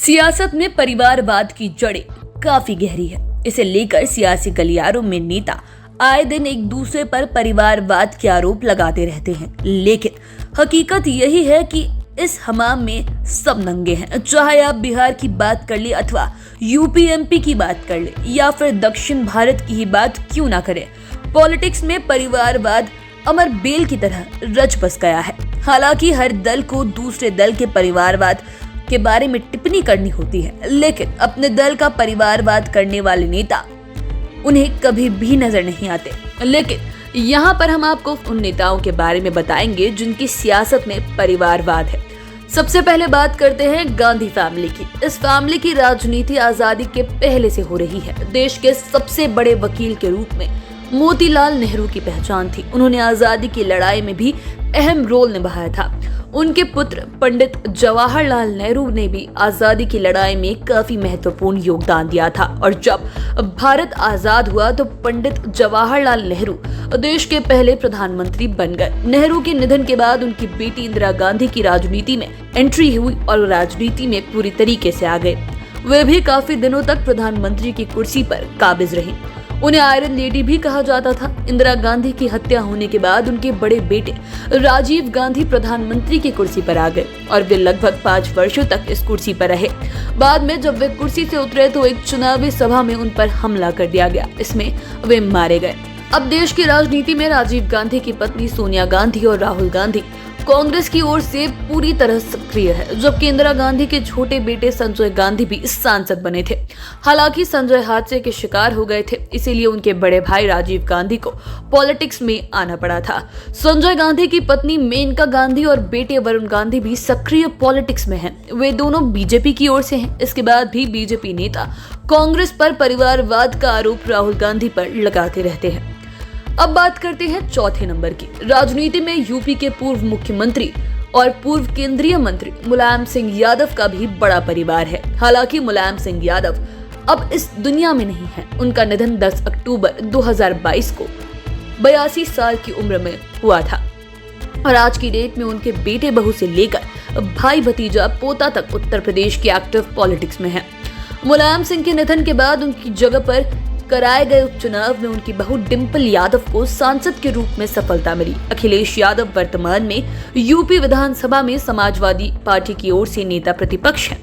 सियासत में परिवारवाद की जड़ें काफी गहरी है। इसे लेकर सियासी गलियारों में नेता आए दिन एक दूसरे पर परिवारवाद के आरोप लगाते रहते हैं, लेकिन हकीकत यही है कि इस हमाम में सब नंगे हैं। चाहे आप बिहार की बात कर ले अथवा यूपी एमपी की बात कर ले या फिर दक्षिण भारत की ही बात क्यों ना करें, पॉलिटिक्स में परिवारवाद अमर बेल की तरह रच बस गया है। हालांकि हर दल को दूसरे दल के परिवारवाद के बारे में टिप्पणी करनी होती है, लेकिन अपने दल का परिवारवाद करने वाले नेता उन्हें कभी भी नजर नहीं आते। लेकिन यहाँ पर हम आपको उन नेताओं के बारे में बताएंगे जिनकी सियासत में परिवारवाद है। सबसे पहले बात करते हैं गांधी फैमिली की। इस फैमिली की राजनीति आजादी के पहले से हो रही है। देश के सबसे बड़े वकील के रूप में मोतीलाल नेहरू की पहचान थी। उन्होंने आजादी की लड़ाई में भी अहम रोल निभाया था। उनके पुत्र पंडित जवाहरलाल नेहरू ने भी आजादी की लड़ाई में काफी महत्वपूर्ण योगदान दिया था और जब भारत आजाद हुआ तो पंडित जवाहरलाल नेहरू देश के पहले प्रधानमंत्री बन गए। नेहरू के निधन के बाद उनकी बेटी इंदिरा गांधी की राजनीति में एंट्री हुई और राजनीति में पूरी तरीके से आ गए। वे भी काफी दिनों तक प्रधानमंत्री की कुर्सी पर काबिज रही। उन्हें आयरन लेडी भी कहा जाता था। इंदिरा गांधी की हत्या होने के बाद उनके बड़े बेटे राजीव गांधी प्रधानमंत्री की कुर्सी पर आ गए और वे लगभग 5 वर्षों तक इस कुर्सी पर रहे। बाद में जब वे कुर्सी से उतरे तो एक चुनावी सभा में उन पर हमला कर दिया गया। इसमें वे मारे गए। अब देश की राजनीति में राजीव गांधी की पत्नी सोनिया गांधी और राहुल गांधी कांग्रेस की ओर से पूरी तरह सक्रिय है, जबकि इंदिरा गांधी के छोटे बेटे संजय गांधी भी सांसद बने थे। हालांकि संजय हादसे के शिकार हो गए थे, इसीलिए उनके बड़े भाई राजीव गांधी को पॉलिटिक्स में आना पड़ा था। संजय गांधी की पत्नी मेनका गांधी और बेटे वरुण गांधी भी सक्रिय पॉलिटिक्स में हैं। वे दोनों बीजेपी की ओर से हैं। इसके बाद भी बीजेपी नेता कांग्रेस पर परिवारवाद का आरोप राहुल गांधी पर लगाते रहते हैं। अब बात करते हैं चौथे नंबर की। राजनीति में यूपी के पूर्व मुख्यमंत्री और पूर्व केंद्रीय मंत्री मुलायम सिंह यादव का भी बड़ा परिवार है। हालांकि मुलायम सिंह यादव अब इस दुनिया में नहीं है। उनका निधन 10 अक्टूबर 2022 को 82 साल की उम्र में हुआ था और आज की डेट में उनके बेटे बहू से लेकर भाई भतीजा पोता तक उत्तर प्रदेश के एक्टिव पॉलिटिक्स में है। मुलायम सिंह के निधन के बाद उनकी जगह पर कराए गए उपचुनाव में उनकी बहू डिंपल यादव को सांसद के रूप में सफलता मिली। अखिलेश यादव वर्तमान में यूपी विधानसभा में समाजवादी पार्टी की ओर से नेता प्रतिपक्ष हैं।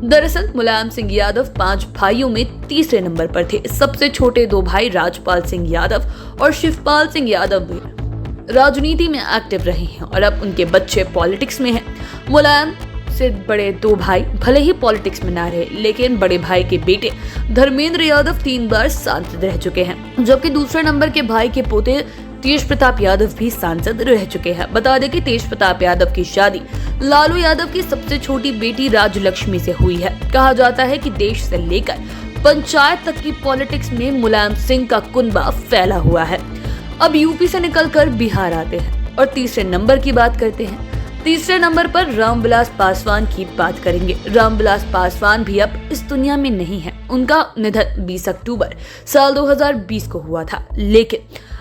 दरअसल मुलायम सिंह यादव 5 भाइयों में तीसरे नंबर पर थे। सबसे छोटे 2 भाई राजपाल सिंह यादव और शिवपाल सिंह यादव भी राजनीति में एक्टिव रहे हैं और अब उनके बच्चे पॉलिटिक्स में हैं। मुलायम से बड़े 2 भाई भले ही पॉलिटिक्स में ना रहे, लेकिन बड़े भाई के बेटे धर्मेंद्र यादव 3 बार सांसद रह चुके हैं, जबकि दूसरे नंबर के भाई के पोते तेज प्रताप यादव भी सांसद रह चुके हैं। बता दें कि तेज प्रताप यादव की शादी लालू यादव की सबसे छोटी बेटी राजलक्ष्मी से हुई है। कहा जाता है कि देश से लेकर पंचायत तक की पॉलिटिक्स में मुलायम सिंह का कुनबा फैला हुआ है। अब यूपी से निकलकर बिहार आते हैं और तीसरे नंबर की बात करते हैं। तीसरे नंबर पर रामविलास पासवान की बात करेंगे। रामविलास पासवान भी अब इस दुनिया में नहीं है। उनका निधन 20 अक्टूबर साल 2020 को हुआ था, लेकिन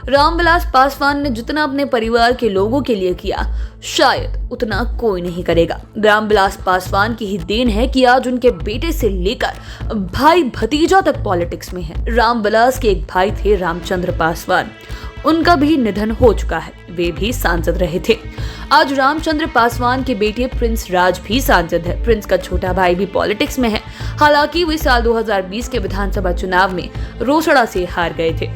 रामविलास पासवान ने जितना अपने परिवार के लोगों के लिए किया, शायद उतना कोई नहीं करेगा। रामविलास पासवान की ही देन है कि आज उनके बेटे से लेकर भाई भतीजा तक पॉलिटिक्स में है। रामविलास के एक भाई थे रामचंद्र पासवान, उनका भी निधन हो चुका है। वे भी सांसद रहे थे। आज रामचंद्र पासवान के बेटे प्रिंस राज भी सांसद है। प्रिंस का छोटा भाई भी पॉलिटिक्स में है। हालांकि वे साल 2020 के विधानसभा चुनाव में रोसड़ा से हार गए थे।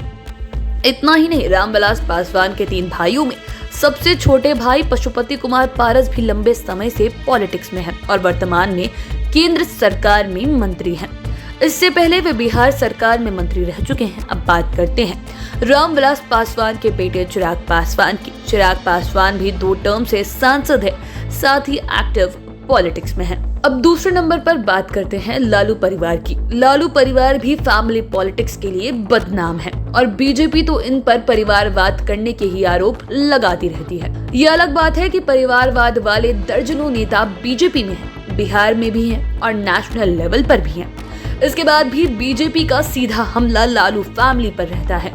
इतना ही नहीं, रामविलास पासवान के 3 भाइयों में सबसे छोटे भाई पशुपति कुमार पारस भी लंबे समय से पॉलिटिक्स में है और वर्तमान में केंद्र सरकार में मंत्री हैं। इससे पहले वे बिहार सरकार में मंत्री रह चुके हैं। अब बात करते हैं रामविलास पासवान के बेटे चिराग पासवान की। चिराग पासवान भी 2 टर्म से सांसद है, साथ ही एक्टिव पॉलिटिक्स में है। अब दूसरे नंबर पर बात करते हैं लालू परिवार की। लालू परिवार भी फैमिली पॉलिटिक्स के लिए बदनाम है और बीजेपी तो इन पर परिवारवाद करने के ही आरोप लगाती रहती है। यह अलग बात है कि परिवारवाद वाले दर्जनों नेता बीजेपी में हैं, बिहार में भी हैं और नेशनल लेवल पर भी हैं। इसके बाद भी बीजेपी का सीधा हमला लालू फैमिली पर रहता है।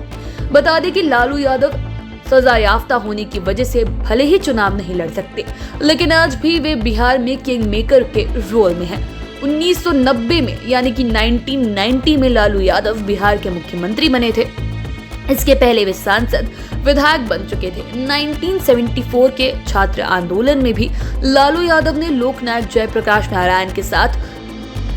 बता दें कि लालू यादव सजा याफ्ता होने की वजह से भले ही चुनाव नहीं लड़ सकते, लेकिन आज भी वे बिहार में किंग मेकर के रोल में हैं। 1990 में यानी कि 1990 में लालू यादव बिहार के मुख्यमंत्री बने थे। इसके पहले वे सांसद विधायक बन चुके थे। 1974 के छात्र आंदोलन में भी लालू यादव ने लोकनायक जयप्रकाश नारायण के साथ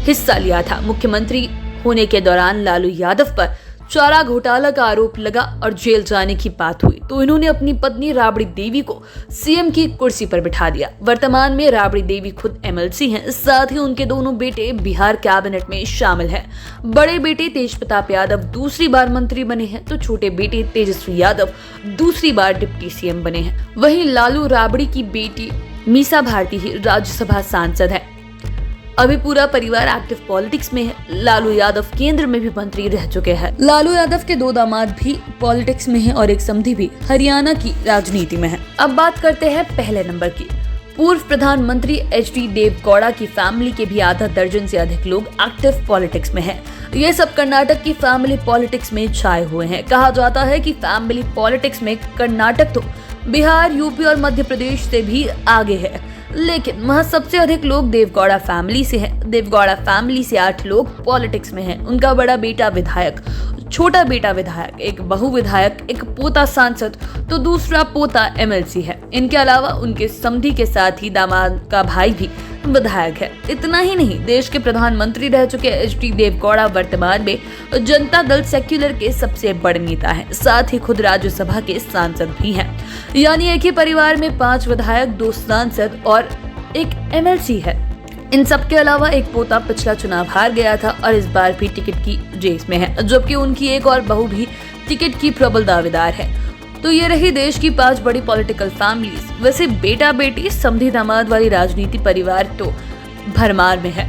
हिस्सा लिया था। मुख्यमंत्री होने के दौरान लालू यादव पर चारा घोटाला का आरोप लगा और जेल जाने की बात हुई तो इन्होंने अपनी पत्नी राबड़ी देवी को सीएम की कुर्सी पर बिठा दिया। वर्तमान में राबड़ी देवी खुद एमएलसी हैं, साथ ही उनके दोनों बेटे बिहार कैबिनेट में शामिल हैं। बड़े बेटे तेजप्रताप यादव दूसरी बार मंत्री बने हैं तो छोटे बेटे तेजस्वी यादव दूसरी बार डिप्टी सीएम बने हैं। वहीं लालू राबड़ी की बेटी मीसा भारती ही राज्यसभा सांसद है। अभी पूरा परिवार एक्टिव पॉलिटिक्स में है। लालू यादव केंद्र में भी मंत्री रह चुके हैं। लालू यादव के 2 दामाद भी पॉलिटिक्स में हैं और एक समधी भी हरियाणा की राजनीति में है। अब बात करते हैं पहले नंबर की। पूर्व प्रधानमंत्री एचडी देवगौड़ा की फैमिली के भी आधा दर्जन से अधिक लोग एक्टिव पॉलिटिक्स में हैं। ये सब कर्नाटक की फैमिली पॉलिटिक्स में छाए हुए हैं। कहा जाता है कि फैमिली पॉलिटिक्स में कर्नाटक तो बिहार, यूपी और मध्य प्रदेश से भी आगे है, लेकिन वहाँ सबसे अधिक लोग देवगौड़ा फैमिली से हैं। देवगौड़ा फैमिली से 8 लोग पॉलिटिक्स में हैं। उनका बड़ा बेटा विधायक, छोटा बेटा विधायक, एक बहू विधायक, एक पोता सांसद तो दूसरा पोता एमएलसी है। इनके अलावा उनके समधी के साथ ही दामाद का भाई भी विधायक है। इतना ही नहीं, देश के प्रधानमंत्री रह चुके एचडी देवगौड़ा वर्तमान में जनता दल सेक्युलर के सबसे बड़े नेता हैं, साथ ही खुद राज्यसभा के सांसद भी हैं। यानी एक ही परिवार में 5 विधायक, 2 सांसद और एक एमएलसी है। इन सब के अलावा एक पोता पिछला चुनाव हार गया था और इस बार भी टिकट की रेस में है, जबकि उनकी एक और बहू भी टिकट की प्रबल दावेदार है। तो ये रही देश की 5 बड़ी पॉलिटिकल फैमिलीज। वैसे बेटा बेटी समधी दामाद वाली राजनीति परिवार तो भरमार में है।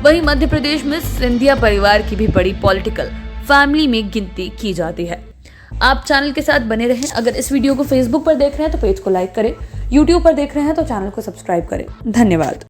वहीं मध्य प्रदेश में सिंधिया परिवार की भी बड़ी पॉलिटिकल फैमिली में गिनती की जाती है। आप चैनल के साथ बने रहें। अगर इस वीडियो को फेसबुक पर देख रहे हैं तो पेज को लाइक करें, यूट्यूब पर देख रहे हैं तो चैनल को सब्सक्राइब करें। धन्यवाद।